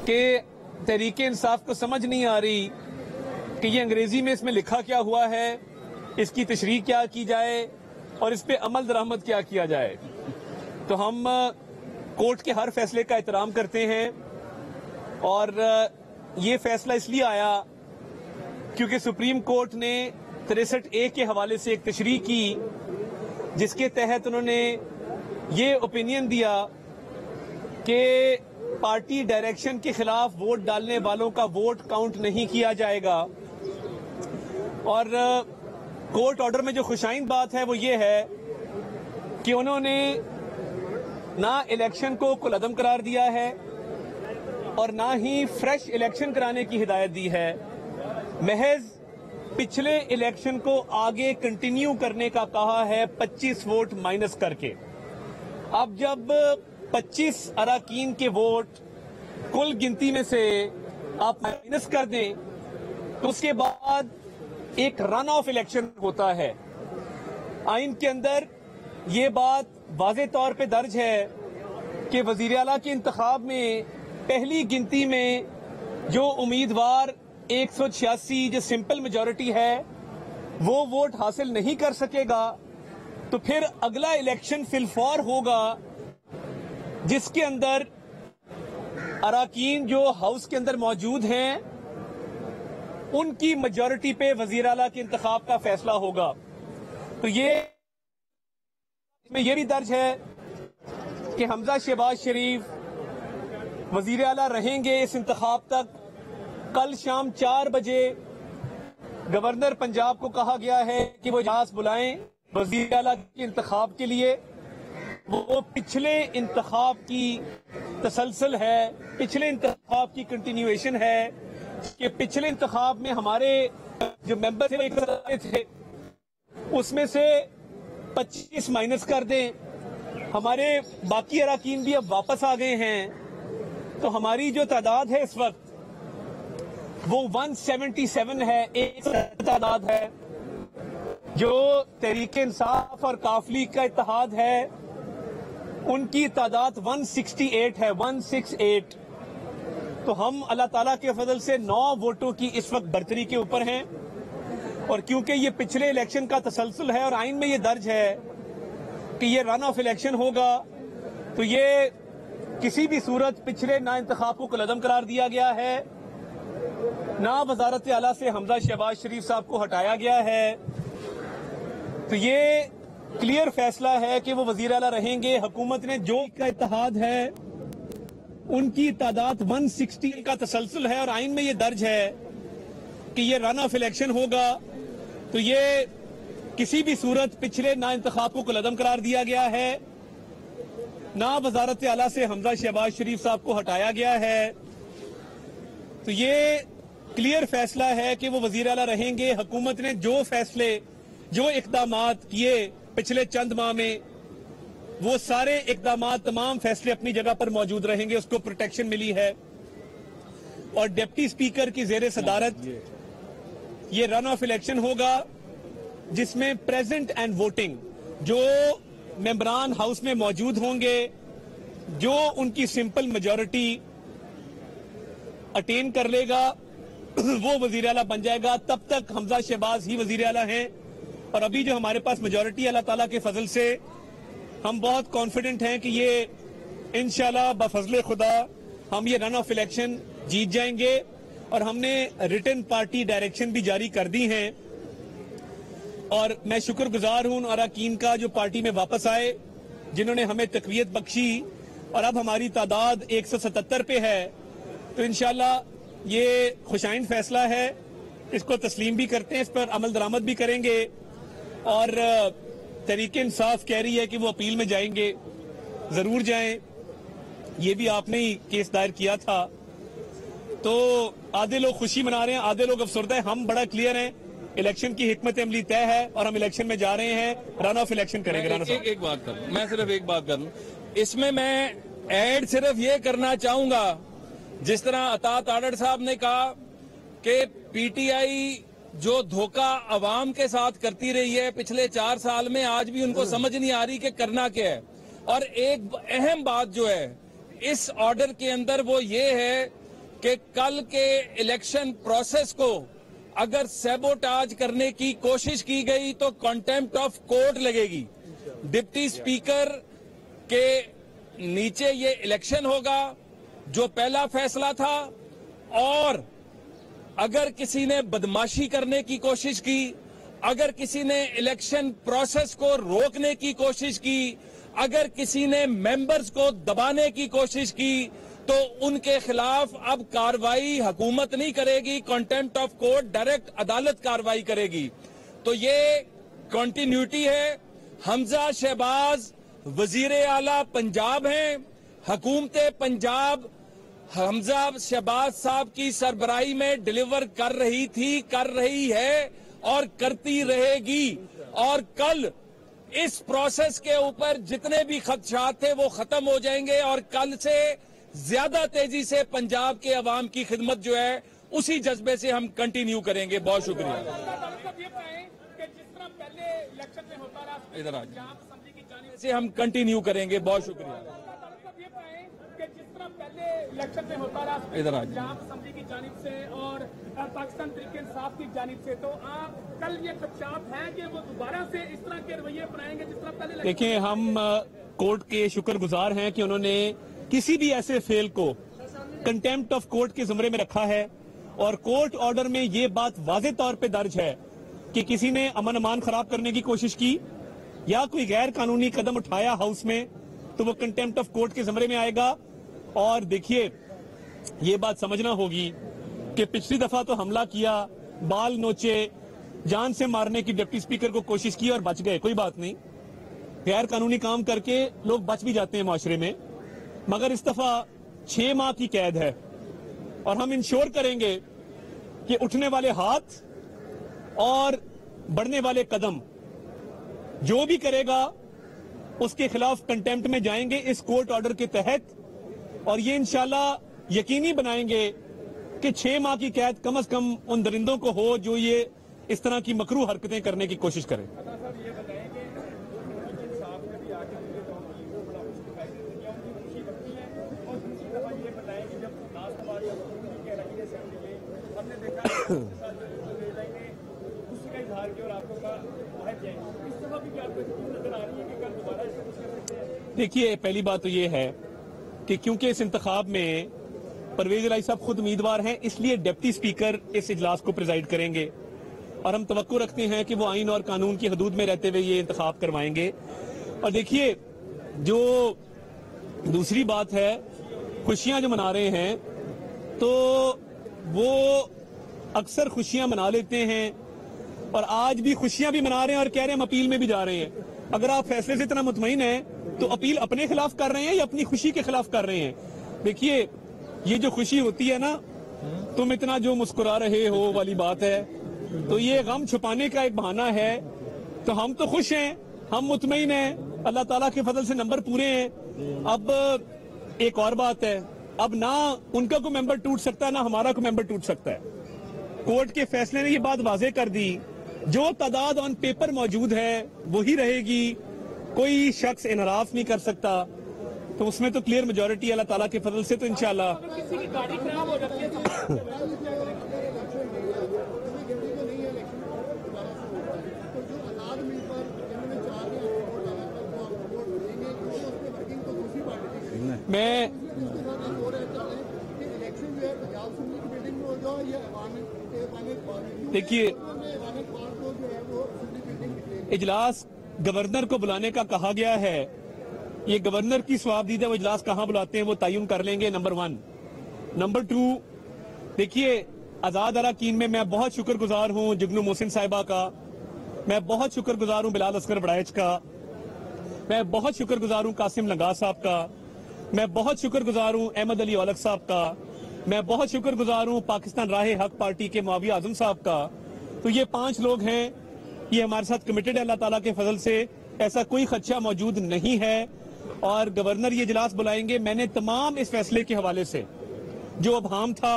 कि तहरीक इंसाफ को समझ नहीं आ रही कि ये अंग्रेजी में इसमें लिखा क्या हुआ है, इसकी तशरीह क्या की जाए और इस पे अमल दरामद क्या किया जाए। तो हम कोर्ट के हर फैसले का एहतराम करते हैं और ये फैसला इसलिए आया क्योंकि सुप्रीम कोर्ट ने 63A के हवाले से एक तशरीह की जिसके तहत उन्होंने ये ओपिनियन दिया कि पार्टी डायरेक्शन के खिलाफ वोट डालने वालों का वोट काउंट नहीं किया जाएगा। और कोर्ट ऑर्डर में जो खुशाइन बात है वो ये है कि उन्होंने ना इलेक्शन को कुलअदम करार दिया है और ना ही फ्रेश इलेक्शन कराने की हिदायत दी है, महज पिछले इलेक्शन को आगे कंटिन्यू करने का कहा है 25 वोट माइनस करके। अब जब 25 अराकीन के वोट कुल गिनती में से आप माइनस कर दें तो उसके बाद एक रन ऑफ इलेक्शन होता है। आइन के अंदर ये बात वाज़े तौर पे दर्ज है कि वज़ीर आला के इंतखाब में पहली गिनती में जो उम्मीदवार 186 जो सिंपल मेजॉरिटी है वो वोट हासिल नहीं कर सकेगा तो फिर अगला इलेक्शन फिलफौर होगा जिसके अंदर अराकीन जो हाउस के अंदर मौजूद हैं उनकी मेजॉरिटी पे वजीर आला के इंतखाब का फैसला होगा। तो ये इसमें यह भी दर्ज है कि हमजा शहबाज शरीफ वजीर आला रहेंगे इस इंतखाब तक। कल शाम 4 बजे गवर्नर पंजाब को कहा गया है कि वो इजलास बुलाएं वजीर आला के इंतखाब के लिए। वो पिछले इंतखाब की तसलसल है, पिछले इंतखाब की कंटिन्यूएशन है कि पिछले इंतखाब में हमारे जो मेंबर थे उसमें से 25 माइनस कर दें, हमारे बाकी अराकीन भी अब वापस आ गए हैं तो हमारी जो तादाद है इस वक्त वो 177 है। एक तादाद है जो तहरीक इंसाफ और काफली का इत्तेहाद है उनकी तादाद 168 है, 168। तो हम अल्लाह ताला के फजल से 9 वोटों की इस वक्त बरतरी के ऊपर हैं और क्योंकि ये पिछले इलेक्शन का तसलसल है और आइन में ये दर्ज है कि ये रन ऑफ इलेक्शन होगा तो ये किसी भी सूरत पिछले ना इंतखाब को कुलअदम करार दिया गया है, ना वजारत आला से हमजा शहबाज शरीफ साहब को हटाया गया है। तो ये क्लियर फैसला है कि वो वजीर आला रहेंगे। हुकूमत ने जो का इत्तेहाद है उनकी तादाद 160 का तसलसल है और आइन में ये दर्ज है कि ये रन ऑफ इलेक्शन होगा तो ये किसी भी सूरत पिछले ना इंतखाब को कुलअदम करार दिया गया है, ना वजारत आला से हमजा शहबाज शरीफ साहब को हटाया गया है। तो ये क्लियर फैसला है कि वो वजीर आला रहेंगे। हुकूमत ने जो फैसले जो इकदामात किए पिछले चंद माह में वो सारे इकदामात तमाम फैसले अपनी जगह पर मौजूद रहेंगे, उसको प्रोटेक्शन मिली है। और डिप्टी स्पीकर की जेर सदारत ये रन ऑफ इलेक्शन होगा जिसमें प्रेजेंट एंड वोटिंग जो मेंबरान हाउस में मौजूद होंगे, जो उनकी सिंपल मेजॉरिटी अटेन कर लेगा वो वजीर आला बन जाएगा। तब तक हमजा शहबाज ही वजीर आला हैं और अभी जो हमारे पास मेजॉरिटी अल्लाह ताला के फजल से हम बहुत कॉन्फिडेंट हैं कि ये इंशाल्लाह बफजले खुदा हम ये रन ऑफ इलेक्शन जीत जाएंगे। और हमने रिटन पार्टी डायरेक्शन भी जारी कर दी हैं और मैं शुक्रगुजार हूं अराकीन का जो पार्टी में वापस आए, जिन्होंने हमें तकवीयत बख्शी और अब हमारी तादाद 177 पे है। तो इंशाल्लाह ये खुशाइन फैसला है, इसको तस्लीम भी करते हैं, इस पर अमल दरामद भी करेंगे। और तहरीक इंसाफ कह रही है कि वो अपील में जाएंगे, जरूर जाएं। ये भी आपने ही केस दायर किया था। तो आधे लोग खुशी मना रहे हैं, आधे लोग अफसरदा है। हम बड़ा क्लियर हैं, इलेक्शन की हिकमत अमली तय है और हम इलेक्शन में जा रहे हैं, रन ऑफ इलेक्शन करेंगे। एक बात कर, मैं सिर्फ एक बात करूं इसमें, मैं ऐड सिर्फ ये करना चाहूंगा, जिस तरह अता ताड़ड़ साहब ने कहा कि पीटीआई जो धोखा अवाम के साथ करती रही है पिछले 4 साल में, आज भी उनको समझ नहीं आ रही कि करना क्या है। और एक अहम बात जो है इस ऑर्डर के अंदर वो ये है कि कल के इलेक्शन प्रोसेस को अगर सैबोटाज करने की कोशिश की गई तो कंटेम्प्ट ऑफ कोर्ट लगेगी। डिप्टी स्पीकर के नीचे ये इलेक्शन होगा जो पहला फैसला था, और अगर किसी ने बदमाशी करने की कोशिश की, अगर किसी ने इलेक्शन प्रोसेस को रोकने की कोशिश की, अगर किसी ने मेंबर्स को दबाने की कोशिश की, तो उनके खिलाफ अब कार्रवाई हुकूमत नहीं करेगी, कंटेम्प्ट ऑफ कोर्ट डायरेक्ट अदालत कार्रवाई करेगी। तो ये कंटिन्यूटी है। हमजा शहबाज वजीर आला पंजाब हैं। हुकूमत पंजाब हमजा शहबाज साहब की सरबराही में डिलीवर कर रही थी, कर रही है और करती रहेगी। और कल इस प्रोसेस के ऊपर जितने भी खदशात थे वो खत्म हो जाएंगे और कल से ज्यादा तेजी से पंजाब के अवाम की खिदमत जो है उसी जज्बे से हम कंटिन्यू करेंगे। बहुत शुक्रिया। इधर आ से हम कंटिन्यू करेंगे। बहुत शुक्रिया। इलेक्शन में होता रहा इधर आ असेंबली की जानिब से और पाकिस्तान तहरीक इंसाफ की जानिब से, तो आप कल ये खदशात हैं कि वो दोबारा से इस तरह के रवैये अपनाएंगे जिस तरह पहले? देखिए, हम कोर्ट के शुक्रगुजार हैं कि उन्होंने किसी भी ऐसे फेल को कंटेम्प्ट ऑफ कोर्ट के जुमरे में रखा है, और कोर्ट ऑर्डर में ये बात वाज़े तौर पे दर्ज है कि किसी ने अमन अमान खराब करने की कोशिश की या कोई गैर कानूनी कदम उठाया हाउस में, तो वो कंटेम्प्ट ऑफ कोर्ट के जुमरे में आएगा। और देखिए, ये बात समझना होगी कि पिछली दफा तो हमला किया, बाल नोचे, जान से मारने की डिप्टी स्पीकर को कोशिश की और बच गए, कोई बात नहीं। गैर कानूनी काम करके लोग बच भी जाते हैं माशरे में, मगर इस दफा 6 माह की कैद है। और हम इंश्योर करेंगे कि उठने वाले हाथ और बढ़ने वाले कदम जो भी करेगा उसके खिलाफ कंटेम्प्ट में जाएंगे इस कोर्ट ऑर्डर के तहत, और ये इंशाल्लाह यकीनी बनाएंगे कि 6 माह की कैद कम से कम उन दरिंदों को हो जो ये इस तरह की मकरू हरकतें करने की कोशिश करें। देखिए, पहली बात तो ये है कि क्योंकि इस इंतखाब में परवेज इलाही साहब खुद उम्मीदवार हैं, इसलिए डिप्टी स्पीकर इस इजलास को प्रिजाइड करेंगे, और हम तवक्को रखते हैं कि वो आइन और कानून की हदूद में रहते हुए ये इंतखाब करवाएंगे। और देखिए, जो दूसरी बात है, खुशियां जो मना रहे हैं, तो वो अक्सर खुशियां मना लेते हैं और आज भी खुशियां भी मना रहे हैं और कह रहे हैं हम अपील में भी जा रहे हैं। अगर आप फैसले से इतना मुतमईन हैं तो अपील अपने खिलाफ कर रहे हैं या अपनी खुशी के खिलाफ कर रहे हैं? देखिए, ये जो खुशी होती है ना, तुम इतना जो मुस्कुरा रहे हो वाली बात है, तो ये गम छुपाने का एक बहाना है। तो हम तो खुश हैं, हम मुतमईन हैं, अल्लाह ताला के फजल से नंबर पूरे हैं। अब एक और बात है, अब ना उनका कोई मेंबर टूट सकता है ना हमारा कोई मेंबर टूट सकता है। कोर्ट के फैसले ने ये बात वाजे कर दी, जो तादाद ऑन पेपर मौजूद है वही रहेगी, कोई शख्स इनराफ नहीं कर सकता। तो उसमें तो क्लियर मेजोरिटी अल्लाह ताला के फजल से, तो इंशाल्लाह किसी की गाड़ी खराब हो जाती है मैं देखिए, इजलास गवर्नर को बुलाने का कहा गया है, ये गवर्नर की स्वाबदीदा वो इजलास कहां बुलाते हैं वो तयन कर लेंगे, नंबर 1। नंबर 2, देखिए, आजाद अरकान में मैं बहुत शुक्रगुजार हूं जुगनू मोहसिन साहिबा का, मैं बहुत शुक्रगुजार हूं बिलाल असगर बड़ाइच का, मैं बहुत शुक्रगुजार हूं कासिम लंगा साहब का, मैं बहुत शुक्रगुजार हूं अहमद अली औलख साहब का, मैं बहुत शुक्रगुजार हूं पाकिस्तान राह हक पार्टी के मुआविया आजम साहब का। तो ये 5 लोग हैं, ये हमारे साथ कमिटेड है अल्लाह ताला के फजल से, ऐसा कोई खदशा मौजूद नहीं है। और गवर्नर ये इजलास बुलाएंगे। मैंने तमाम इस फैसले के हवाले से जो अबहाम था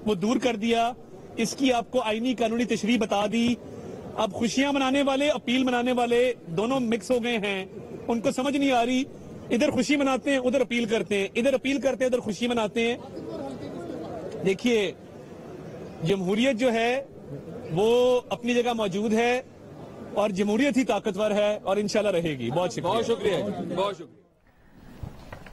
वो दूर कर दिया, इसकी आपको आईनी कानूनी तशरीह बता दी। अब खुशियां मनाने वाले, अपील मनाने वाले दोनों मिक्स हो गए हैं, उनको समझ नहीं आ रही, इधर खुशी मनाते हैं उधर अपील करते हैं, इधर अपील करते हैं उधर खुशी मनाते हैं। देखिए, जमहूरियत जो है वो अपनी जगह मौजूद है और जमहूरियत ही ताकतवर है और इंशाल्लाह रहेगी। बहुत शुक्रिया। बहुत शुक्रिया।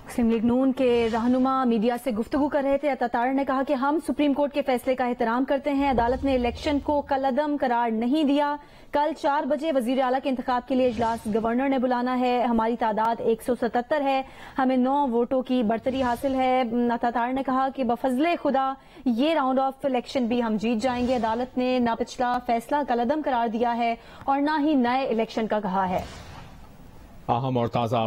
मुस्लिम लीग नून के रहनुमा मीडिया से गुफ्तगू कर रहे थे। अता तारड़ ने कहा कि हम सुप्रीम कोर्ट के फैसले का एहतराम करते हैं। अदालत ने इलेक्शन को कलअदम करार नहीं दिया। कल 4 बजे वजीर आला के इंतखाब के लिए इजलास गवर्नर ने बुलाना है। हमारी तादाद 177 है, हमें 9 वोटों की बढ़तरी हासिल है। अता तारड़ ने कहा कि बफजले खुदा ये राउंड ऑफ इलेक्शन भी हम जीत जाएंगे। अदालत ने ना पिछला फैसला कलअदम करार दिया है और ना ही नए इलेक्शन का कहा है। अहम और ताजा